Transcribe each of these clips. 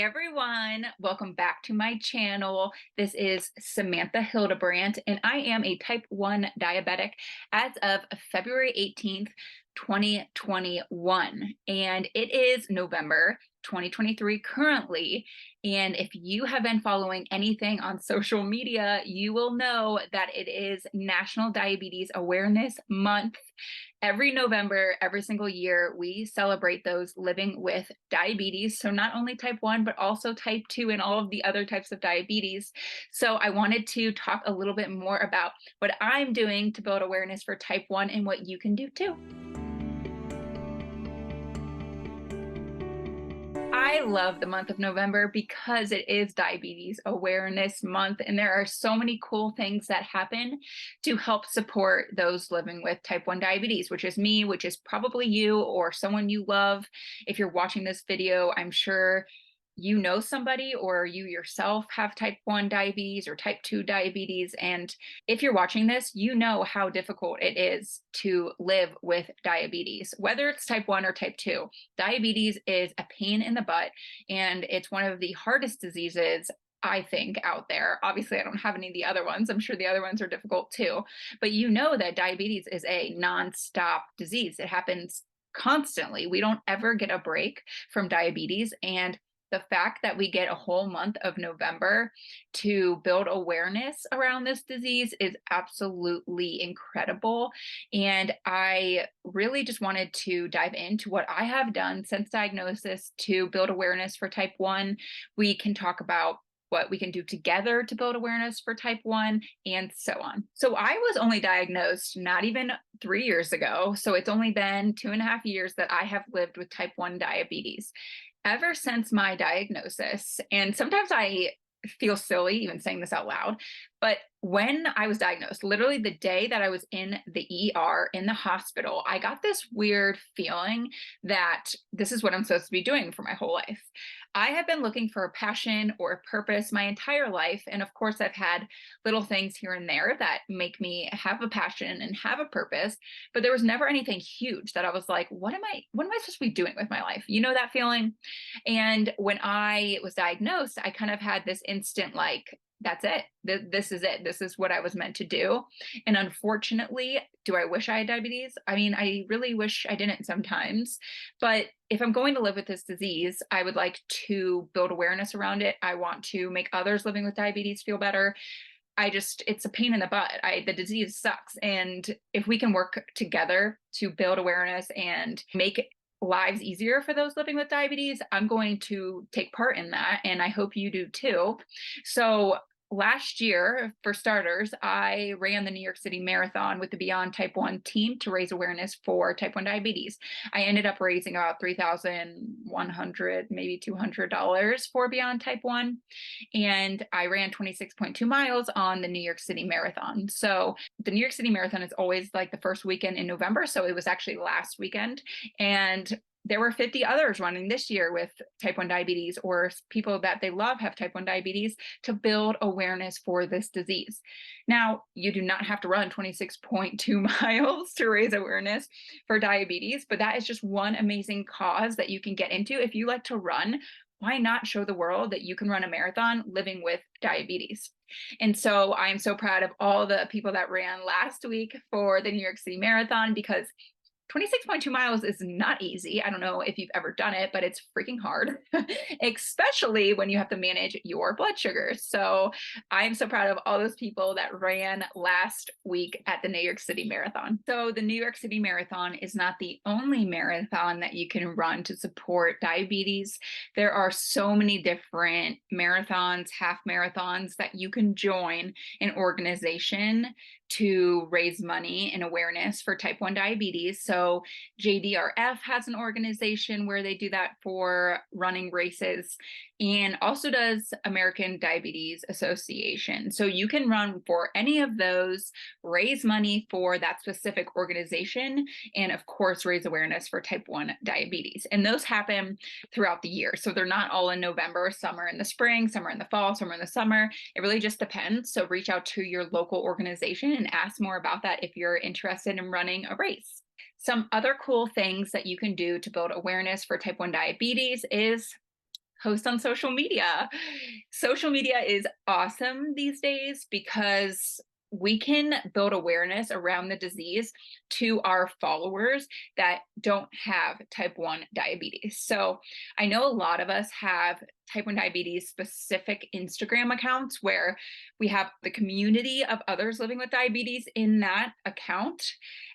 Everyone, welcome back to my channel. This is Samantha Hildebrandt, and I am a type 1 diabetic as of February 18th, 2021. And it is November 2023 currently. And if you have been following anything on social media, you will know that it is National Diabetes Awareness Month. Every November, every single year, we celebrate those living with diabetes. So not only type 1, but also type 2 and all of the other types of diabetes. So I wanted to talk a little bit more about what I'm doing to build awareness for type 1 and what you can do too. I love the month of November because it is Diabetes Awareness Month, and there are so many cool things that happen to help support those living with type 1 diabetes, which is me, which is probably you or someone you love. If you're watching this video, I'm sure you know somebody or you yourself have type 1 diabetes or type 2 diabetes. And if you're watching this, you know how difficult it is to live with diabetes, whether it's type 1 or type 2. Diabetes is a pain in the butt, and it's one of the hardest diseases I think out there. Obviously, I don't have any of the other ones. I'm sure the other ones are difficult too. But you know that diabetes is a nonstop disease. It happens constantly. We don't ever get a break from diabetes. And the fact that we get a whole month of November to build awareness around this disease is absolutely incredible. And I really just wanted to dive into what I have done since diagnosis to build awareness for type 1. We can talk about what we can do together to build awareness for type 1, and so on. So I was only diagnosed not even 3 years ago. So it's only been 2.5 years that I have lived with type 1 diabetes. Ever since my diagnosis, and sometimes I feel silly even saying this out loud, but when I was diagnosed, literally the day that I was in the ER in the hospital, I got this weird feeling that this is what I'm supposed to be doing for my whole life. I have been looking for a passion or a purpose my entire life. And of course, I've had little things here and there that make me have a passion and have a purpose, but there was never anything huge that I was like, what am I supposed to be doing with my life? You know that feeling? And when I was diagnosed, I kind of had this instant, like, that's it. This is it. This is what I was meant to do. And unfortunately, do I wish I had diabetes? I mean, I really wish I didn't sometimes. But if I'm going to live with this disease, I would like to build awareness around it. I want to make others living with diabetes feel better. It's a pain in the butt. The disease sucks. And if we can work together to build awareness and make lives easier for those living with diabetes, I'm going to take part in that. And I hope you do too. So last year, for starters, I ran the New York City Marathon with the Beyond Type 1 team to raise awareness for type 1 diabetes. I ended up raising about $3,100, maybe $200 for Beyond Type 1. And I ran 26.2 miles on the New York City Marathon. So the New York City Marathon is always like the first weekend in November. So it was actually last weekend. And there were 50 others running this year with type 1 diabetes, or people that they love have type 1 diabetes, to build awareness for this disease. Now, you do not have to run 26.2 miles to raise awareness for diabetes, but that is just one amazing cause that you can get into. If you like to run, why not show the world that you can run a marathon living with diabetes? And so I'm so proud of all the people that ran last week for the New York City Marathon, because 26.2 miles is not easy. I don't know if you've ever done it, but it's freaking hard, especially when you have to manage your blood sugar. So I'm so proud of all those people that ran last week at the New York City Marathon. So the New York City Marathon is not the only marathon that you can run to support diabetes. There are so many different marathons, half marathons that you can join an organization to raise money and awareness for type 1 diabetes. So JDRF has an organization where they do that for running races, and also does American Diabetes Association. So you can run for any of those, raise money for that specific organization, and of course, raise awareness for type 1 diabetes. And those happen throughout the year. So they're not all in November. Some are in the spring, some are in the fall, some are in the summer. It really just depends. So reach out to your local organization and ask more about that if you're interested in running a race. Some other cool things that you can do to build awareness for type 1 diabetes is Post on social media. Social media is awesome these days because we can build awareness around the disease to our followers that don't have type 1 diabetes. So I know a lot of us have type 1 diabetes specific Instagram accounts where we have the community of others living with diabetes in that account.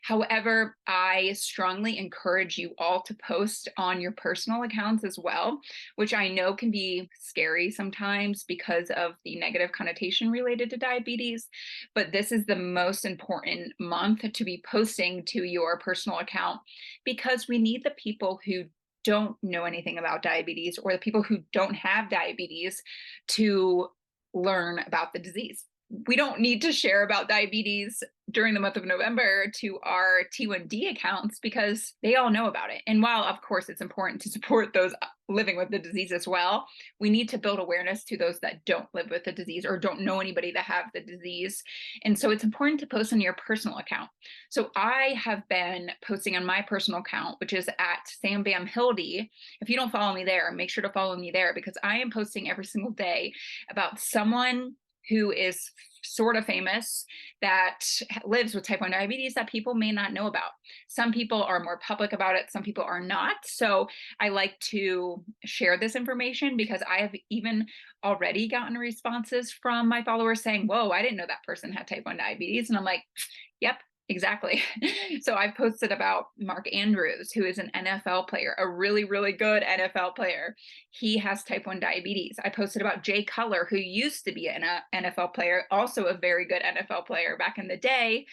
However, I strongly encourage you all to post on your personal accounts as well, which I know can be scary sometimes because of the negative connotation related to diabetes. But this is the most important month to be posting to your personal account because we need the people who don't know anything about diabetes or the people who don't have diabetes to learn about the disease. We don't need to share about diabetes during the month of November to our T1D accounts because they all know about it. And while, of course, it's important to support those living with the disease as well, we need to build awareness to those that don't live with the disease or don't know anybody that have the disease. And so it's important to post on your personal account. So I have been posting on my personal account, which is at SamBamHildy. If you don't follow me there, make sure to follow me there because I am posting every single day about someone who is sort of famous that lives with type 1 diabetes that people may not know about. Some people are more public about it, some people are not. So I like to share this information because I have even already gotten responses from my followers saying, whoa, I didn't know that person had type 1 diabetes. And I'm like, yep, exactly. So I've posted about Mark Andrews, who is an NFL player, a really, really good NFL player. He has type 1 diabetes. I posted about Jay Cutler, who used to be an NFL player, also a very good NFL player back in the day.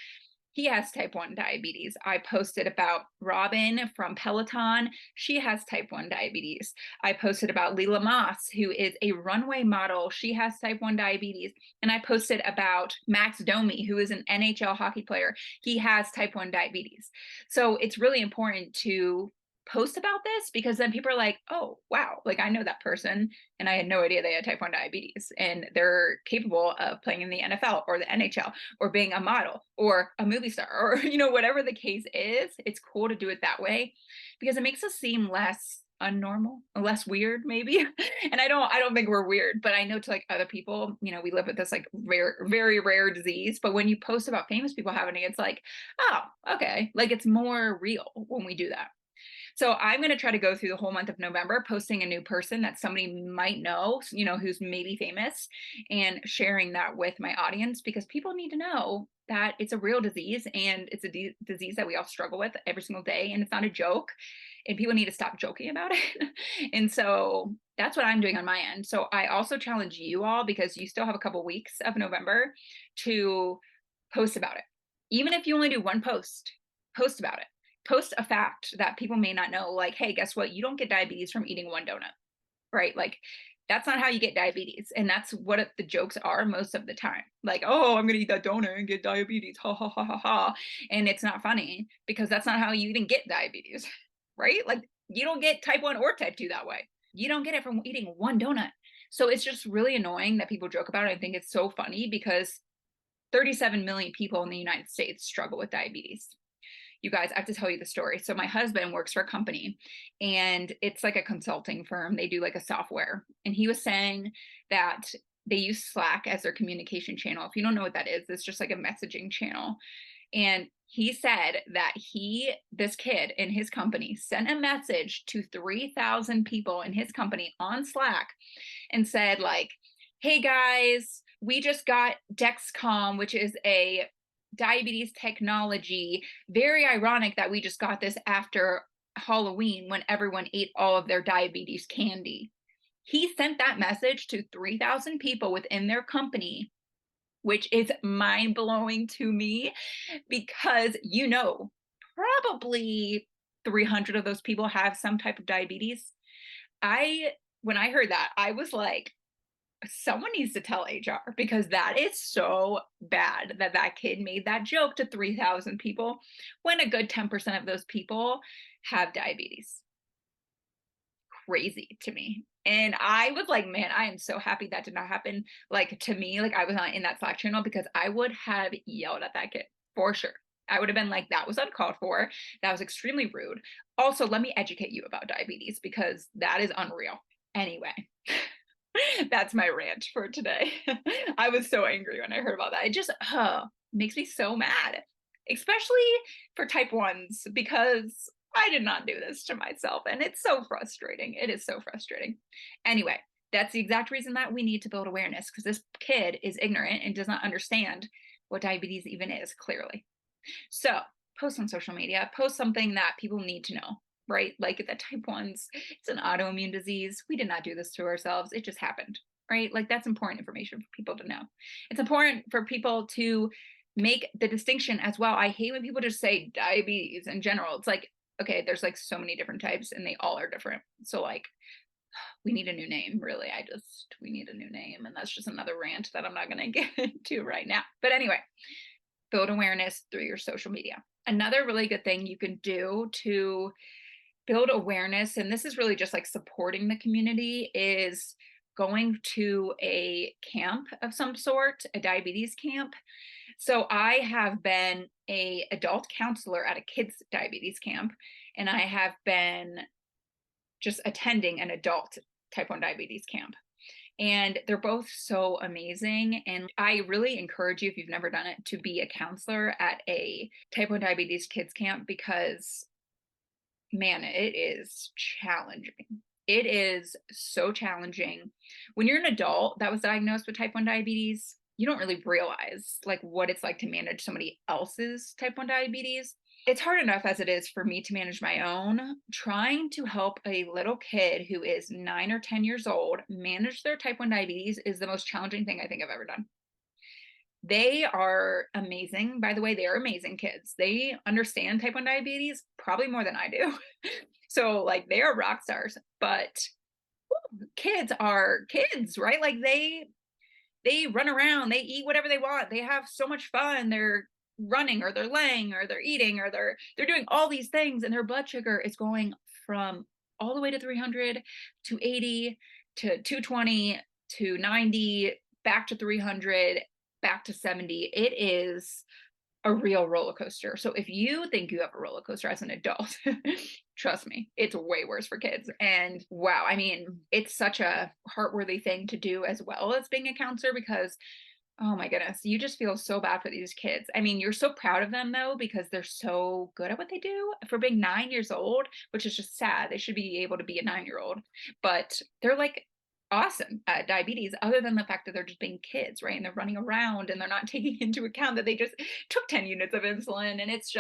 He has type 1 diabetes. I posted about Robin from Peloton. She has type 1 diabetes. I posted about Leela Moss, who is a runway model. She has type 1 diabetes. And I posted about Max Domi, who is an NHL hockey player. He has type 1 diabetes. So it's really important to post about this because then people are like, oh, wow, like I know that person and I had no idea they had type 1 diabetes and they're capable of playing in the NFL or the NHL or being a model or a movie star or, whatever the case is. It's cool to do it that way because it makes us seem less unnormal, less weird maybe. And I don't think we're weird, but I know to like other people, we live with this like very, very rare disease. But when you post about famous people having it, it's like, oh, okay. Like it's more real when we do that. So I'm going to try to go through the whole month of November, posting a new person that somebody might know, who's maybe famous, and sharing that with my audience because people need to know that it's a real disease and it's a disease that we all struggle with every single day. And it's not a joke and people need to stop joking about it. And so that's what I'm doing on my end. So I also challenge you all because you still have a couple weeks of November to post about it. Even if you only do one post about it. Post a fact that people may not know, like, hey, guess what? You don't get diabetes from eating one donut, right? Like, that's not how you get diabetes. And that's what the jokes are most of the time. Like, oh, I'm going to eat that donut and get diabetes. Ha, ha, ha, ha, ha. And it's not funny because that's not how you even get diabetes, right? Like, you don't get type 1 or type 2 that way. You don't get it from eating one donut. So it's just really annoying that people joke about it. I think it's so funny because 37 million people in the United States struggle with diabetes. You guys, I have to tell you the story. So my husband works for a company and it's like a consulting firm. They do like a software. And he was saying that they use Slack as their communication channel. If you don't know what that is, it's just like a messaging channel. And he said that this kid in his company sent a message to 3,000 people in his company on Slack and said like, hey guys, we just got Dexcom, which is a diabetes technology. Very ironic that we just got this after Halloween when everyone ate all of their diabetes candy. He sent that message to 3,000 people within their company, which is mind-blowing to me because probably 300 of those people have some type of diabetes. When I heard that, I was like, someone needs to tell HR because that is so bad that kid made that joke to 3,000 people when a good 10% of those people have diabetes. Crazy to me. And I was like, man, I am so happy that did not happen. Like to me, like I was not in that Slack channel because I would have yelled at that kid for sure. I would have been like, that was uncalled for. That was extremely rude. Also, let me educate you about diabetes because that is unreal. Anyway, that's my rant for today. I was so angry when I heard about that. It just makes me so mad, especially for type 1s, because I did not do this to myself. And it's so frustrating. It is so frustrating. Anyway, that's the exact reason that we need to build awareness, because this kid is ignorant and does not understand what diabetes even is, clearly. So post on social media, post something that people need to know, right? Like the type 1s, it's an autoimmune disease. We did not do this to ourselves. It just happened, right? Like that's important information for people to know. It's important for people to make the distinction as well. I hate when people just say diabetes in general. It's like, okay, there's like so many different types and they all are different. So like, we need a new name, really. We need a new name. And that's just another rant that I'm not going to get into right now. But anyway, build awareness through your social media. Another really good thing you can do to build awareness, and this is really just like supporting the community, is going to a camp of some sort, a diabetes camp. So I have been a adult counselor at a kids diabetes camp, and I have been just attending an adult type 1 diabetes camp. And they're both so amazing. And I really encourage you, if you've never done it, to be a counselor at a type 1 diabetes kids camp, because man, it is challenging. It is so challenging. When you're an adult that was diagnosed with type 1 diabetes, you don't really realize like what it's like to manage somebody else's type 1 diabetes. It's hard enough as it is for me to manage my own. Trying to help a little kid who is 9 or 10 years old manage their type 1 diabetes is the most challenging thing I think I've ever done. They are amazing. By the way, they are amazing kids. They understand type 1 diabetes probably more than I do. So like they are rock stars, but kids are kids, right? Like they run around, they eat whatever they want. They have so much fun. They're running or they're laying or they're eating or they're doing all these things, and their blood sugar is going from all the way to 300 to 80 to 220 to 90, back to 300, back to 70. It is a real roller coaster. So if you think you have a roller coaster as an adult, trust me, it's way worse for kids. And wow, I mean, it's such a heartworthy thing to do as well as being a counselor, because oh my goodness, you just feel so bad for these kids. I mean, you're so proud of them though, because they're so good at what they do for being 9 years old, which is just sad. They should be able to be a 9-year-old, but they're like awesome at diabetes, other than the fact that they're just being kids, right? And they're running around and they're not taking into account that they just took 10 units of insulin. And it's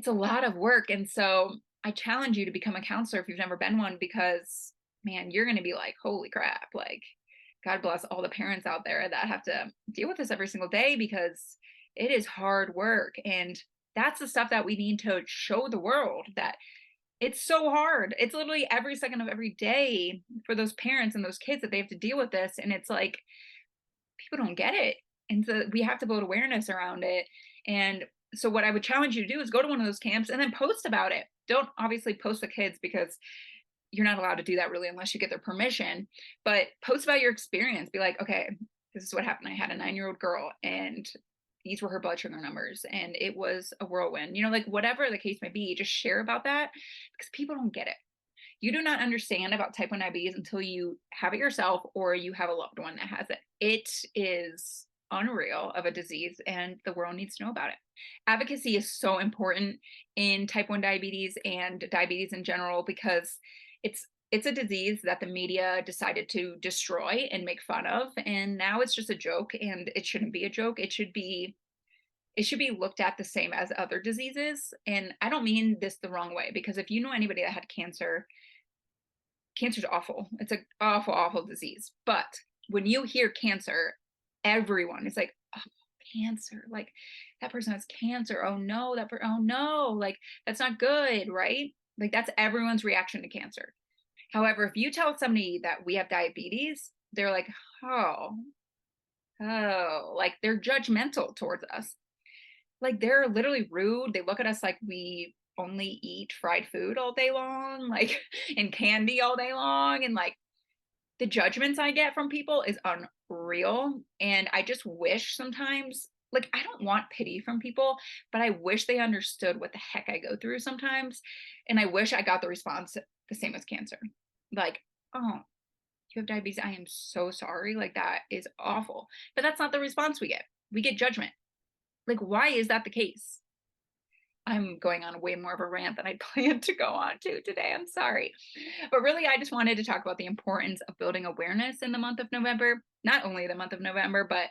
a lot of work. And so I challenge you to become a counselor if you've never been one, because man, you're going to be like, holy crap, like God bless all the parents out there that have to deal with this every single day, because it is hard work. And that's the stuff that we need to show the world, that it's so hard. It's literally every second of every day for those parents and those kids that they have to deal with this. And it's like, people don't get it. And so we have to build awareness around it. And so what I would challenge you to do is go to one of those camps and then post about it. Don't obviously post the kids, because you're not allowed to do that really unless you get their permission, but post about your experience. Be like, okay, this is what happened. I had a 9-year-old girl and these were her blood sugar numbers and it was a whirlwind, like whatever the case may be, just share about that, because people don't get it. You do not understand about type 1 diabetes until you have it yourself or you have a loved one that has it. It is unreal of a disease, and the world needs to know about it. Advocacy is so important in type 1 diabetes and diabetes in general, because it's a disease that the media decided to destroy and make fun of, and now it's just a joke, and it shouldn't be a joke. It should be looked at the same as other diseases. And I don't mean this the wrong way, because if you know anybody that had cancer's awful. It's an awful, awful disease. But when you hear cancer, everyone is like, oh, cancer, like that person has cancer. Oh no, oh no, like that's not good, right? Like that's everyone's reaction to cancer. However, if you tell somebody that we have diabetes, they're like, oh, like they're judgmental towards us. Like they're literally rude. They look at us like we only eat fried food all day long, like, and candy all day long. And like the judgments I get from people is unreal. And I just wish sometimes, like, I don't want pity from people, but I wish they understood what the heck I go through sometimes. And I wish I got the response the same as cancer. Like, oh, you have diabetes. I am so sorry. Like, that is awful. But that's not the response we get. We get judgment. Like, why is that the case? I'm going on way more of a rant than I planned to go on to today. I'm sorry. But really, I just wanted to talk about the importance of building awareness in the month of November, not only the month of November, but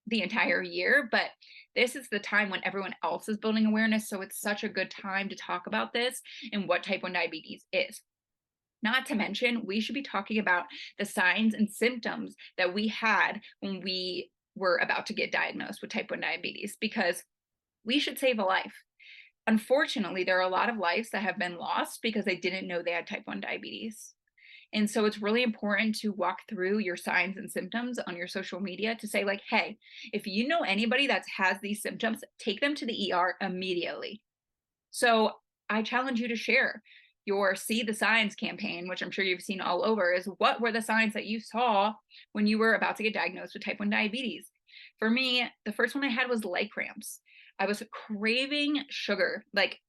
the entire year. But this is the time when everyone else is building awareness. So it's such a good time to talk about this and what type 1 diabetes is. Not to mention, we should be talking about the signs and symptoms that we had when we were about to get diagnosed with type 1 diabetes, because we should save a life. Unfortunately, there are a lot of lives that have been lost because they didn't know they had type 1 diabetes. And so it's really important to walk through your signs and symptoms on your social media to say, like, hey, if you know anybody that has these symptoms, take them to the ER immediately. So I challenge you to share your See the Signs campaign, which I'm sure you've seen all over, is what were the signs that you saw when you were about to get diagnosed with type 1 diabetes? For me, the first one I had was leg cramps. I was craving sugar. Like,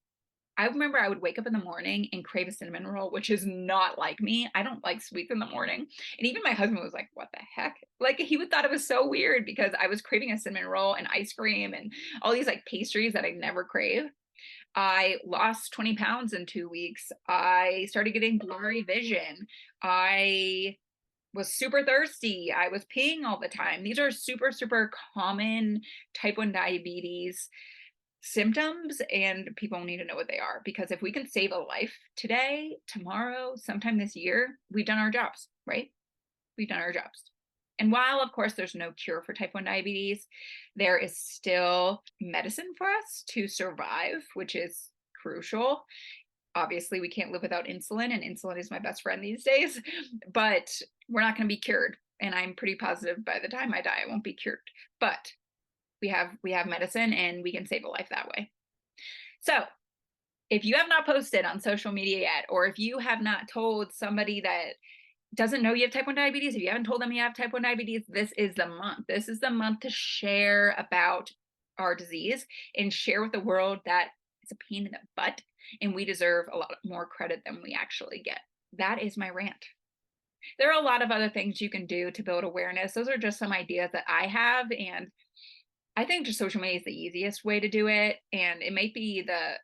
I remember I would wake up in the morning and crave a cinnamon roll, which is not like me. I don't like sweets in the morning. And even my husband was like, what the heck? Like, he would thought it was so weird because I was craving a cinnamon roll and ice cream and all these like pastries that I never crave. I lost 20 pounds in 2 weeks. I started getting blurry vision. I was super thirsty. I was peeing all the time. These are super, super common type 1 diabetes symptoms, and people need to know what they are, because if we can save a life today, tomorrow, sometime this year, we've done our jobs, right? We've done our jobs. And while, of course, there's no cure for type 1 diabetes, there is still medicine for us to survive, which is crucial. Obviously, we can't live without insulin, and insulin is my best friend these days, but we're not going to be cured. And I'm pretty positive by the time I die, I won't be cured. But we have medicine, and we can save a life that way. So if you have not posted on social media yet, or if you have not told somebody that doesn't know you have type 1 diabetes, if you haven't told them you have type 1 diabetes, this is the month. This is the month to share about our disease and share with the world that it's a pain in the butt and we deserve a lot more credit than we actually get. That is my rant. There are a lot of other things you can do to build awareness. Those are just some ideas that I have, and I think just social media is the easiest way to do it, and it might be the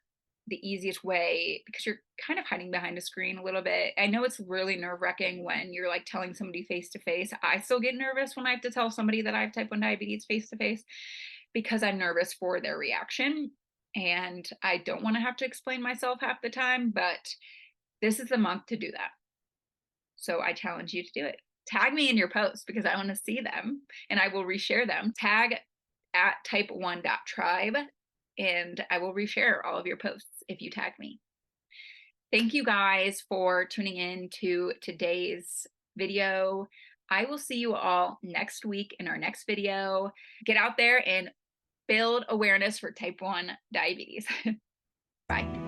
easiest way because you're kind of hiding behind a screen a little bit. I know it's really nerve-wracking when you're like telling somebody face to face. I still get nervous when I have to tell somebody that I have type 1 diabetes face to face because I'm nervous for their reaction, and I don't want to have to explain myself half the time, but this is the month to do that. So I challenge you to do it. Tag me in your posts because I want to see them and I will reshare them. Tag at type1.tribe, and I will reshare all of your posts if you tag me. Thank you guys for tuning in to today's video. I will see you all next week in our next video. Get out there and build awareness for type 1 diabetes. Bye.